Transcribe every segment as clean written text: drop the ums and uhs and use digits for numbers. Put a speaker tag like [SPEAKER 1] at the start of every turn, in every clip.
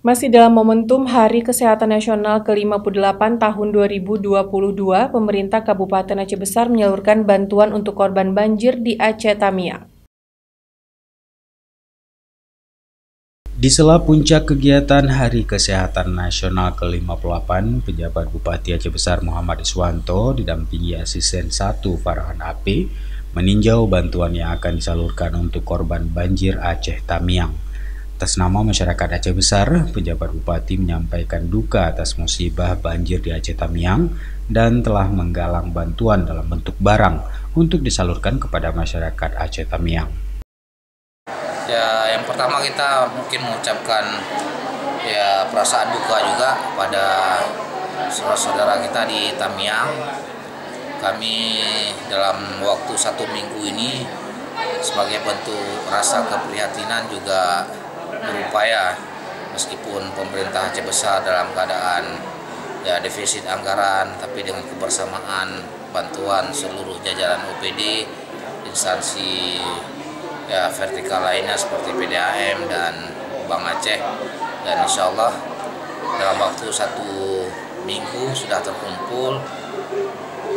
[SPEAKER 1] Masih dalam momentum Hari Kesehatan Nasional ke-58 tahun 2022, pemerintah Kabupaten Aceh Besar menyalurkan bantuan untuk korban banjir di Aceh Tamiang.
[SPEAKER 2] Di sela puncak kegiatan Hari Kesehatan Nasional ke-58, Penjabat Bupati Aceh Besar Muhammad Iswanto didampingi Asisten 1 Farhan AP meninjau bantuan yang akan disalurkan untuk korban banjir Aceh Tamiang. Atas nama masyarakat Aceh Besar, Penjabat Bupati menyampaikan duka atas musibah banjir di Aceh Tamiang dan telah menggalang bantuan dalam bentuk barang untuk disalurkan kepada masyarakat Aceh Tamiang.
[SPEAKER 3] Ya, yang pertama kita mungkin mengucapkan perasaan duka juga pada saudara-saudara kita di Tamiang. Kami dalam waktu 1 minggu ini sebagai bentuk rasa keprihatinan juga berupaya, meskipun pemerintah Aceh Besar dalam keadaan defisit anggaran, tapi dengan kebersamaan bantuan seluruh jajaran OPD, instansi vertikal lainnya seperti PDAM dan Bank Aceh, dan insya Allah dalam waktu 1 minggu sudah terkumpul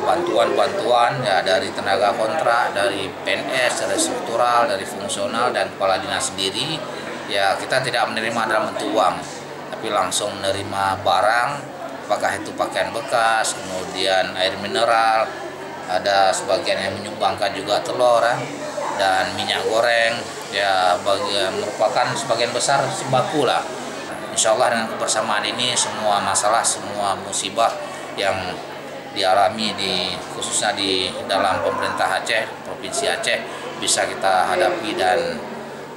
[SPEAKER 3] bantuan-bantuan dari tenaga kontrak, dari PNS, dari struktural, dari fungsional dan kepala dinas sendiri. Kita tidak menerima dalam bentuk uang, tapi langsung menerima barang, apakah itu pakaian bekas, kemudian air mineral, ada sebagian yang menyumbangkan juga telur dan minyak goreng, merupakan sebagian besar sembako lah. Insya Allah dengan kebersamaan ini semua masalah, semua musibah yang dialami khususnya di dalam pemerintah Aceh, Provinsi Aceh, bisa kita hadapi dan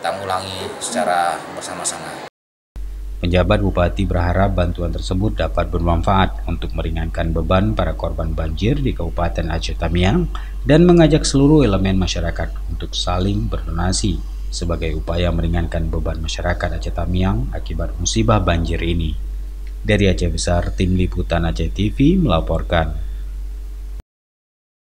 [SPEAKER 3] tanggulangi secara bersama-sama.
[SPEAKER 2] Penjabat Bupati berharap bantuan tersebut dapat bermanfaat untuk meringankan beban para korban banjir di Kabupaten Aceh Tamiang dan mengajak seluruh elemen masyarakat untuk saling berdonasi sebagai upaya meringankan beban masyarakat Aceh Tamiang akibat musibah banjir ini. Dari Aceh Besar, Tim Liputan Aceh TV melaporkan.